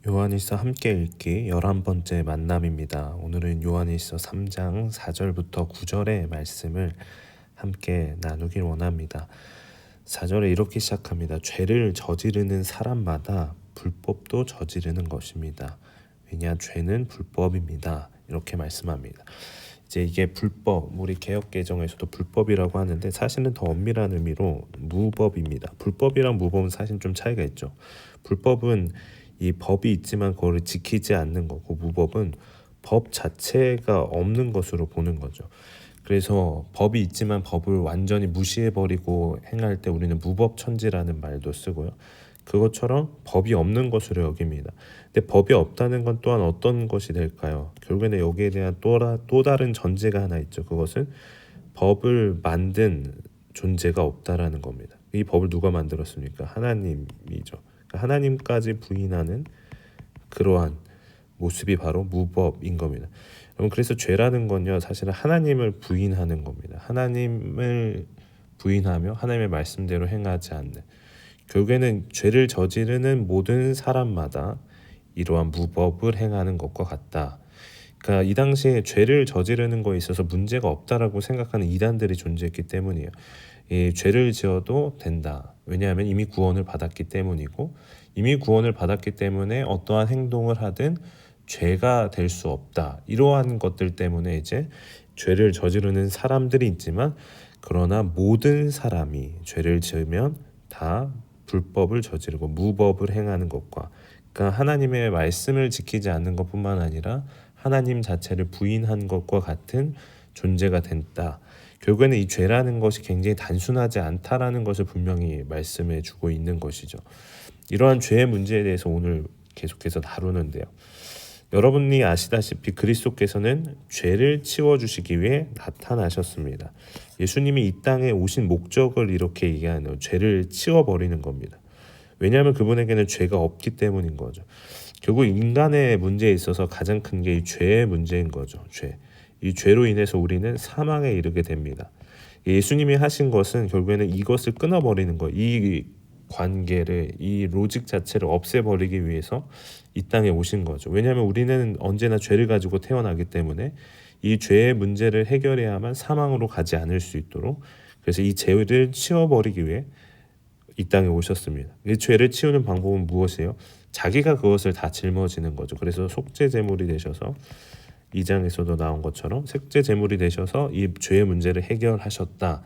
요한일서 함께 읽기 11번째 만남입니다. 오늘은 요한일서 3장 4절부터 9절의 말씀을 함께 나누길 원합니다. 4절에 이렇게 시작합니다. 죄를 저지르는 사람마다 불법도 저지르는 것입니다. 왜냐 죄는 불법입니다. 이렇게 말씀합니다. 이제 이게 불법, 우리 개역개정에서도 불법이라고 하는데 사실은 더 엄밀한 의미로 무법입니다. 불법이랑 무법은 사실 좀 차이가 있죠. 불법은 이 법이 있지만 그거를 지키지 않는 거고, 무법은 법 자체가 없는 것으로 보는 거죠. 그래서 법이 있지만 법을 완전히 무시해버리고 행할 때 우리는 무법천지라는 말도 쓰고요. 그것처럼 법이 없는 것으로 여깁니다. 근데 법이 없다는 건 또한 어떤 것이 될까요? 결국에는 여기에 대한 또 다른 전제가 하나 있죠. 그것은 법을 만든 존재가 없다라는 겁니다. 이 법을 누가 만들었습니까? 하나님이죠. 하나님까지 부인하는 그러한 모습이 바로 무법인 겁니다. 여러분, 그래서 죄라는 건요, 사실은 하나님을 부인하는 겁니다. 하나님을 부인하며 하나님의 말씀대로 행하지 않는, 결국에는 죄를 저지르는 모든 사람마다 이러한 무법을 행하는 것과 같다. 그러니까 이 당시에 죄를 저지르는 거에 있어서 문제가 없다라고 생각하는 이단들이 존재했기 때문이에요. 이 죄를 지어도 된다. 왜냐하면 이미 구원을 받았기 때문이고, 이미 구원을 받았기 때문에 어떠한 행동을 하든 죄가 될 수 없다. 이러한 것들 때문에 이제 죄를 저지르는 사람들이 있지만, 그러나 모든 사람이 죄를 지으면 다 불법을 저지르고 무법을 행하는 것과, 그러니까 하나님의 말씀을 지키지 않는 것뿐만 아니라 하나님 자체를 부인한 것과 같은 존재가 된다. 결국에는 이 죄라는 것이 굉장히 단순하지 않다라는 것을 분명히 말씀해 주고 있는 것이죠. 이러한 죄의 문제에 대해서 오늘 계속해서 다루는데요. 여러분이 아시다시피 그리스도께서는 죄를 치워주시기 위해 나타나셨습니다. 예수님이 이 땅에 오신 목적을 이렇게 얘기하는, 죄를 치워버리는 겁니다. 왜냐하면 그분에게는 죄가 없기 때문인 거죠. 결국 인간의 문제에 있어서 가장 큰 게 이 죄의 문제인 거죠. 죄. 이 죄로 인해서 우리는 사망에 이르게 됩니다. 예수님이 하신 것은 결국에는 이것을 끊어버리는 거예요. 이 관계를, 이 로직 자체를 없애버리기 위해서 이 땅에 오신 거죠. 왜냐하면 우리는 언제나 죄를 가지고 태어나기 때문에 이 죄의 문제를 해결해야만 사망으로 가지 않을 수 있도록, 그래서 이 죄를 치워버리기 위해 이 땅에 오셨습니다. 이 죄를 치우는 방법은 무엇이에요? 자기가 그것을 다 짊어지는 거죠. 그래서 속죄 제물이 되셔서 2장에서도 나온 것처럼 속죄 제물이 되셔서 이 죄의 문제를 해결하셨다라는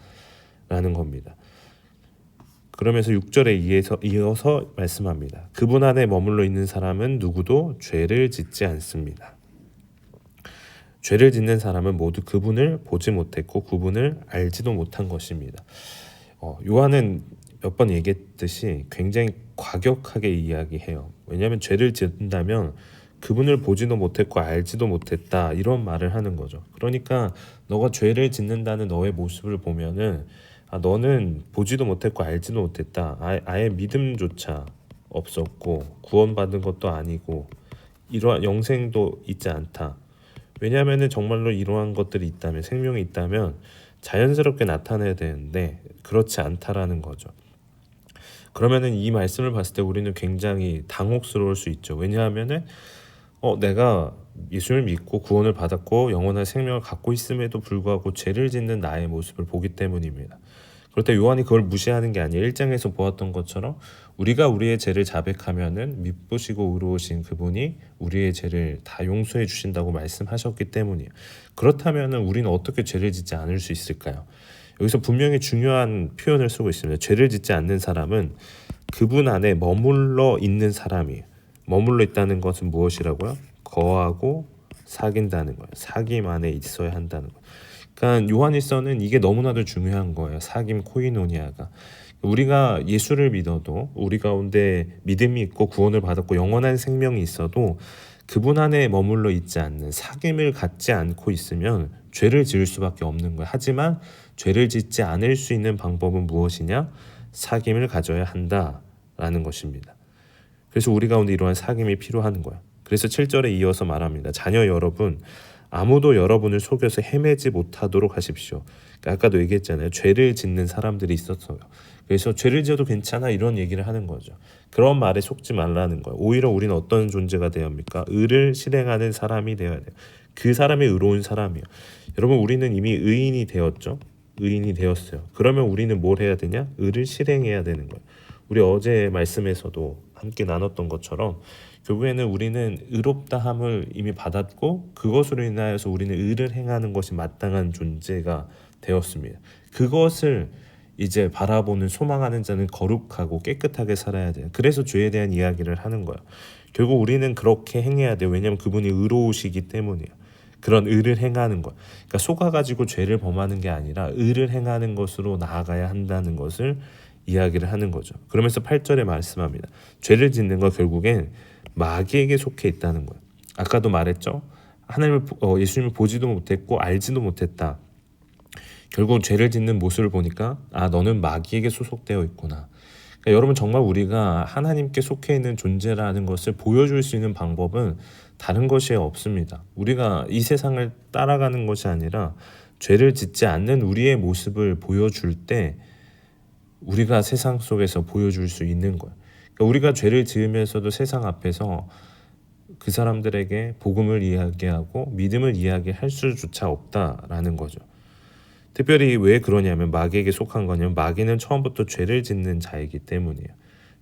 겁니다. 그러면서 6절에 이어서 말씀합니다. 그분 안에 머물러 있는 사람은 누구도 죄를 짓지 않습니다. 죄를 짓는 사람은 모두 그분을 보지 못했고 그분을 알지도 못한 것입니다. 요한은 몇 번 얘기했듯이 굉장히 과격하게 이야기해요. 왜냐하면 죄를 짓는다면 그분을 보지도 못했고 알지도 못했다, 이런 말을 하는 거죠. 그러니까 너가 죄를 짓는다는 너의 모습을 보면은 너는 보지도 못했고 알지도 못했다. 아예 믿음조차 없었고 구원받은 것도 아니고 이러한 영생도 있지 않다. 왜냐하면 정말로 이러한 것들이 있다면, 생명이 있다면 자연스럽게 나타나야 되는데 그렇지 않다라는 거죠. 그러면은 이 말씀을 봤을 때 우리는 굉장히 당혹스러울 수 있죠. 왜냐하면은 내가 예수를 믿고 구원을 받았고 영원한 생명을 갖고 있음에도 불구하고 죄를 짓는 나의 모습을 보기 때문입니다. 그럴 때 요한이 그걸 무시하는 게 아니에요. 1장에서 보았던 것처럼 우리가 우리의 죄를 자백하면은 미쁘시고 의로우신 그분이 우리의 죄를 다 용서해 주신다고 말씀하셨기 때문이에요. 그렇다면은 우리는 어떻게 죄를 짓지 않을 수 있을까요? 여기서 분명히 중요한 표현을 쓰고 있습니다. 죄를 짓지 않는 사람은 그분 안에 머물러 있는 사람이에요. 머물러 있다는 것은 무엇이라고요? 거하고 사귄다는 거예요. 사귐 안에 있어야 한다는 거예요. 그러니까 요한일서는 이게 너무나도 중요한 거예요. 사귐 코이노니아가. 우리가 예수를 믿어도, 우리 가운데 믿음이 있고 구원을 받았고 영원한 생명이 있어도 그분 안에 머물러 있지 않는, 사귐을 갖지 않고 있으면 죄를 지을 수밖에 없는 거예요. 하지만 죄를 짓지 않을 수 있는 방법은 무엇이냐? 사귐을 가져야 한다라는 것입니다. 그래서 우리 가운데 이러한 사귐이 필요한 거예요. 그래서 7절에 이어서 말합니다. 자녀 여러분, 아무도 여러분을 속여서 헤매지 못하도록 하십시오. 그러니까 아까도 얘기했잖아요. 죄를 짓는 사람들이 있었어요. 그래서 죄를 지어도 괜찮아 이런 얘기를 하는 거죠. 그런 말에 속지 말라는 거예요. 오히려 우리는 어떤 존재가 되어야 합니까? 의를 실행하는 사람이 되어야 돼요. 그 사람이 의로운 사람이요. 여러분 우리는 이미 의인이 되었죠. 의인이 되었어요. 그러면 우리는 뭘 해야 되냐? 의를 실행해야 되는 거예요. 우리 어제 말씀에서도 함께 나눴던 것처럼 결국에는 우리는 의롭다함을 이미 받았고 그것으로 인하여서 우리는 의를 행하는 것이 마땅한 존재가 되었습니다. 그것을 이제 바라보는 소망하는 자는 거룩하고 깨끗하게 살아야 돼요. 그래서 죄에 대한 이야기를 하는 거예요. 결국 우리는 그렇게 행해야 돼요. 왜냐하면 그분이 의로우시기 때문이에요. 그런 의를 행하는 것. 그러니까 속아가지고 죄를 범하는 게 아니라 의를 행하는 것으로 나아가야 한다는 것을 이야기를 하는 거죠. 그러면서 8절에 말씀합니다. 죄를 짓는 건 결국엔 마귀에게 속해 있다는 거예요. 아까도 말했죠. 하나님을 예수님을 보지도 못했고 알지도 못했다. 결국 죄를 짓는 모습을 보니까 너는 마귀에게 소속되어 있구나. 그러니까 여러분 정말 우리가 하나님께 속해 있는 존재라는 것을 보여줄 수 있는 방법은 다른 것이 없습니다. 우리가 이 세상을 따라가는 것이 아니라 죄를 짓지 않는 우리의 모습을 보여줄 때 우리가 세상 속에서 보여줄 수 있는 거예요. 그러니까 우리가 죄를 지으면서도 세상 앞에서 그 사람들에게 복음을 이야기하고 믿음을 이야기할 수조차 없다라는 거죠. 특별히 왜 그러냐면 마귀에게 속한 거냐면 마귀는 처음부터 죄를 짓는 자이기 때문이에요.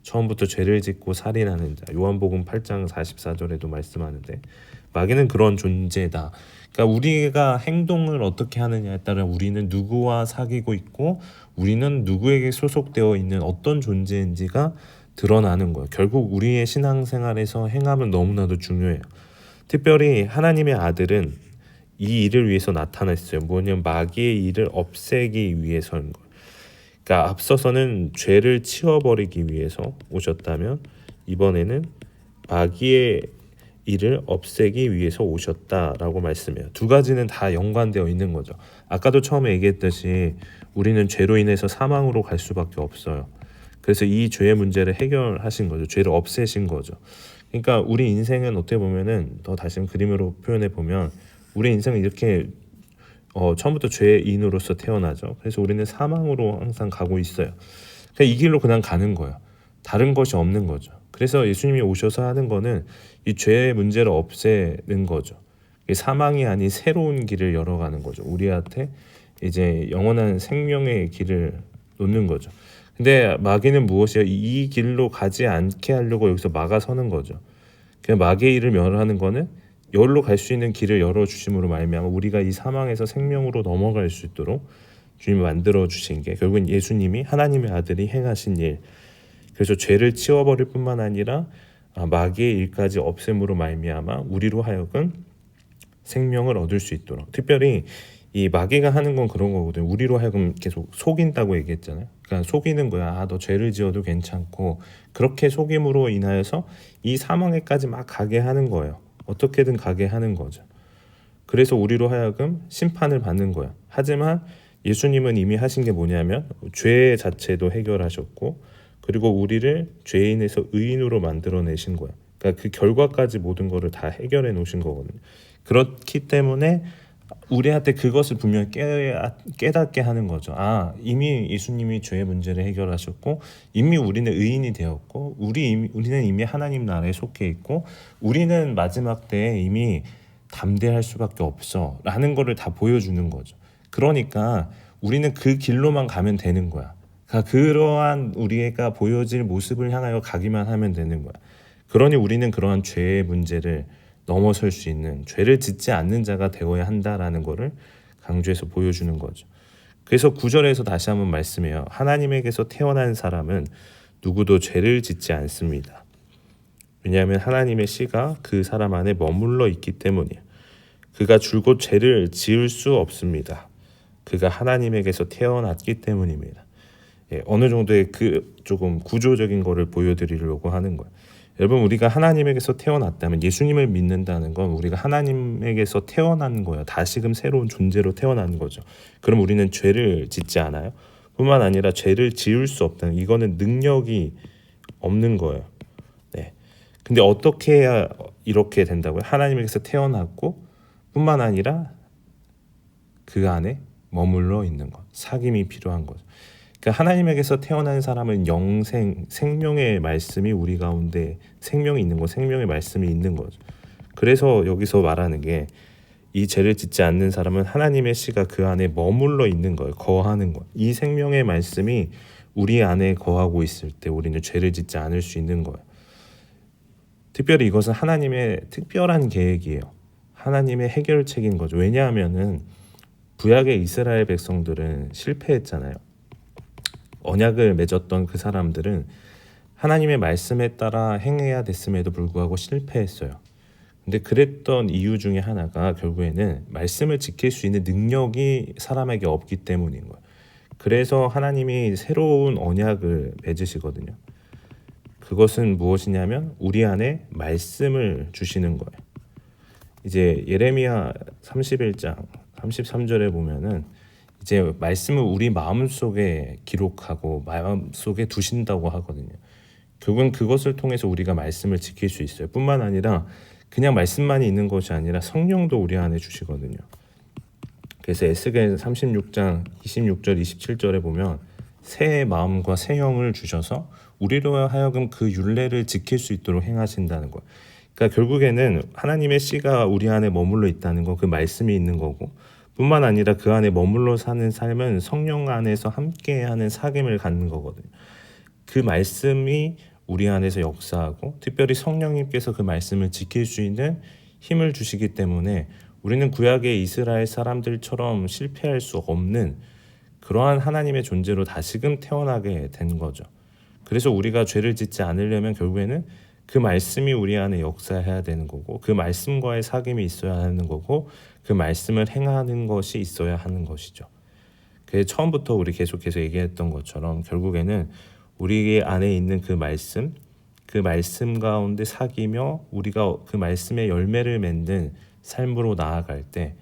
처음부터 죄를 짓고 살인하는 자. 요한복음 8장 44절에도 말씀하는데 마귀는 그런 존재다. 그러니까 우리가 행동을 어떻게 하느냐에 따라 우리는 누구와 사귀고 있고 우리는 누구에게 소속되어 있는 어떤 존재인지가 드러나는 거예요. 결국 우리의 신앙생활에서 행함은 너무나도 중요해요. 특별히 하나님의 아들은 이 일을 위해서 나타났어요. 뭐냐면 마귀의 일을 없애기 위해서인 거예요. 그러니까 앞서서는 죄를 치워버리기 위해서 오셨다면 이번에는 마귀의 일을 없애기 위해서 오셨다라고 말씀해요. 두 가지는 다 연관되어 있는 거죠. 아까도 처음에 얘기했듯이 우리는 죄로 인해서 사망으로 갈 수밖에 없어요. 그래서 이 죄의 문제를 해결하신 거죠. 죄를 없애신 거죠. 그러니까 우리 인생은 어떻게 보면은 더 다시 그림으로 표현해 보면 우리 인생은 이렇게 처음부터 죄인으로서 태어나죠. 그래서 우리는 사망으로 항상 가고 있어요. 그러니까 이 길로 그냥 가는 거예요. 다른 것이 없는 거죠. 그래서 예수님이 오셔서 하는 거는 이 죄의 문제를 없애는 거죠. 사망이 아닌 새로운 길을 열어가는 거죠. 우리한테 이제 영원한 생명의 길을 놓는 거죠. 근데 마귀는 무엇이에요? 이 길로 가지 않게 하려고 여기서 막아서는 거죠. 그냥 마귀의 일을 멸하는 거는 여기로 갈 수 있는 길을 열어주심으로 말미암아 우리가 이 사망에서 생명으로 넘어갈 수 있도록 주님이 만들어 주신 게 결국은 예수님이 하나님의 아들이 행하신 일. 그래서 죄를 치워버릴 뿐만 아니라 마귀의 일까지 없앰으로 말미암아 우리로 하여금 생명을 얻을 수 있도록. 특별히 이 마귀가 하는 건 그런 거거든요. 우리로 하여금 계속 속인다고 얘기했잖아요. 그러니까 속이는 거야. 너 죄를 지어도 괜찮고 그렇게 속임으로 인하여서 이 사망에까지 막 가게 하는 거예요. 어떻게든 가게 하는 거죠. 그래서 우리로 하여금 심판을 받는 거야. 하지만 예수님은 이미 하신 게 뭐냐면 죄 자체도 해결하셨고 그리고 우리를 죄인에서 의인으로 만들어내신 거야. 그러니까 그 결과까지 모든 거를 다 해결해 놓으신 거거든요. 그렇기 때문에 우리한테 그것을 분명히 깨닫게 하는 거죠. 이미 예수님이 죄의 문제를 해결하셨고 이미 우리는 의인이 되었고 우리는 이미 하나님 나라에 속해 있고 우리는 마지막 때에 이미 담대할 수밖에 없어 라는 거를 다 보여주는 거죠. 그러니까 우리는 그 길로만 가면 되는 거야. 그러니까 그러한 우리가 보여질 모습을 향하여 가기만 하면 되는 거야. 그러니 우리는 그러한 죄의 문제를 넘어설 수 있는 죄를 짓지 않는 자가 되어야 한다라는 것을 강조해서 보여주는 거죠. 그래서 9절에서 다시 한번 말씀해요. 하나님에게서 태어난 사람은 누구도 죄를 짓지 않습니다. 왜냐하면 하나님의 씨가 그 사람 안에 머물러 있기 때문이에요. 그가 줄곧 죄를 지을 수 없습니다. 그가 하나님에게서 태어났기 때문입니다. 어느 정도의 그 조금 구조적인 거를 보여드리려고 하는 거예요. 여러분 우리가 하나님에게서 태어났다면 예수님을 믿는다는 건 우리가 하나님에게서 태어난 거예요. 다시금 새로운 존재로 태어난 거죠. 그럼 우리는 죄를 짓지 않아요? 뿐만 아니라 죄를 지을 수 없다는 이거는 능력이 없는 거예요. 네. 근데 어떻게 해야 이렇게 된다고요? 하나님에게서 태어났고 뿐만 아니라 그 안에 머물러 있는 것. 사귐이 필요한 거죠. 그러니까 하나님에게서 태어난 사람은 영생, 생명의 말씀이 우리 가운데 생명이 있는 거, 생명의 말씀이 있는 거죠. 그래서 여기서 말하는 게 이 죄를 짓지 않는 사람은 하나님의 씨가 그 안에 머물러 있는 거예요. 거하는 거예요. 이 생명의 말씀이 우리 안에 거하고 있을 때 우리는 죄를 짓지 않을 수 있는 거예요. 특별히 이것은 하나님의 특별한 계획이에요. 하나님의 해결책인 거죠. 왜냐하면은 구약의 이스라엘 백성들은 실패했잖아요. 언약을 맺었던 그 사람들은 하나님의 말씀에 따라 행해야 됐음에도 불구하고 실패했어요. 근데 그랬던 이유 중에 하나가 결국에는 말씀을 지킬 수 있는 능력이 사람에게 없기 때문인 거예요. 그래서 하나님이 새로운 언약을 맺으시거든요. 그것은 무엇이냐면 우리 안에 말씀을 주시는 거예요. 이제 예레미야 31장 33절에 보면은 이제 말씀을 우리 마음속에 기록하고 마음속에 두신다고 하거든요. 결국은 그것을 통해서 우리가 말씀을 지킬 수 있어요. 뿐만 아니라 그냥 말씀만이 있는 것이 아니라 성령도 우리 안에 주시거든요. 그래서 에스겔 36장 26절 27절에 보면 새 마음과 새 영을 주셔서 우리로 하여금 그 율례를 지킬 수 있도록 행하신다는 거예요. 그러니까 결국에는 하나님의 씨가 우리 안에 머물러 있다는 거, 그 말씀이 있는 거고, 뿐만 아니라 그 안에 머물러 사는 삶은 성령 안에서 함께하는 사귐을 갖는 거거든요. 그 말씀이 우리 안에서 역사하고 특별히 성령님께서 그 말씀을 지킬 수 있는 힘을 주시기 때문에 우리는 구약의 이스라엘 사람들처럼 실패할 수 없는 그러한 하나님의 존재로 다시금 태어나게 된 거죠. 그래서 우리가 죄를 짓지 않으려면 결국에는 그 말씀이 우리 안에 역사해야 되는 거고, 그 말씀과의 사귐이 있어야 하는 거고, 그 말씀을 행하는 것이 있어야 하는 것이죠. 그래서 처음부터 우리 계속해서 얘기했던 것처럼 결국에는 우리 안에 있는 그 말씀 가운데 사귀며 우리가 그 말씀의 열매를 맺는 삶으로 나아갈 때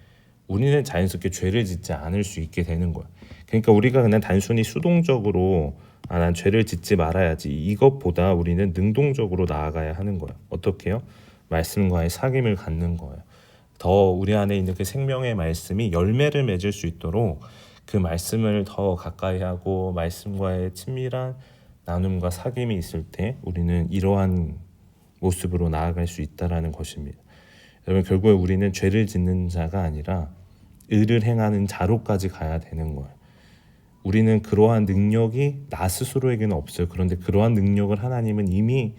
우리는 자연스럽게 죄를 짓지 않을 수 있게 되는 거야. 그러니까 우리가 그냥 단순히 수동적으로 난 죄를 짓지 말아야지 이것보다 우리는 능동적으로 나아가야 하는 거야. 어떻게요? 말씀과의 사귐을 갖는 거예요. 더 우리 안에 있는 그 생명의 말씀이 열매를 맺을 수 있도록 그 말씀을 더 가까이 하고 말씀과의 친밀한 나눔과 사귐이 있을 때 우리는 이러한 모습으로 나아갈 수 있다라는 것입니다. 여러분 결국에 우리는 죄를 짓는 자가 아니라 의를 행하는 자로까지 가야 되는 거예요. 우리는 그러한 능력이 나 스스로에게는 없어요. 그런데 그러한 능력을 하나님은 이미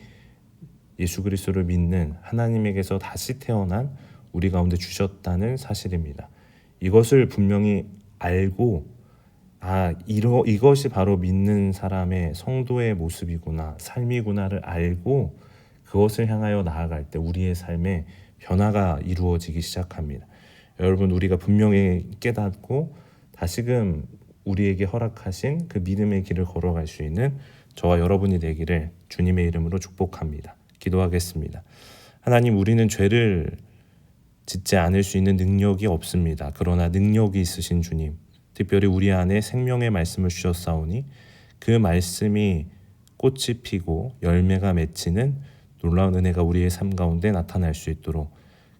예수 그리스도를 믿는 하나님에게서 다시 태어난 우리 가운데 주셨다는 사실입니다. 이것을 분명히 알고 이것이 바로 믿는 사람의 성도의 모습이구나, 삶이구나를 알고 그것을 향하여 나아갈 때 우리의 삶에 변화가 이루어지기 시작합니다. 여러분 우리가 분명히 깨닫고 다시금 우리에게 허락하신 그 믿음의 길을 걸어갈 수 있는 저와 여러분이 되기를 주님의 이름으로 축복합니다. 기도하겠습니다. 하나님, 우리는 죄를 짓지 않을 수 있는 능력이 없습니다. 그러나 능력이 있으신 주님, 특별히 우리 안에 생명의 말씀을 주셨사오니 그 말씀이 꽃이 피고 열매가 맺히는 놀라운 은혜가 우리의 삶 가운데 나타날 수 있도록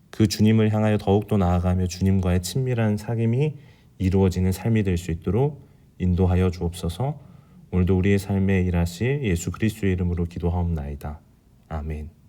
그 주님을 향하여 더욱더 나아가며 주님과의 친밀한 사귐이 이루어지는 삶이 될 수 있도록 인도하여 주옵소서. 오늘도 우리의 삶에 일하실 예수 그리스도의 이름으로 기도하옵나이다. 아멘.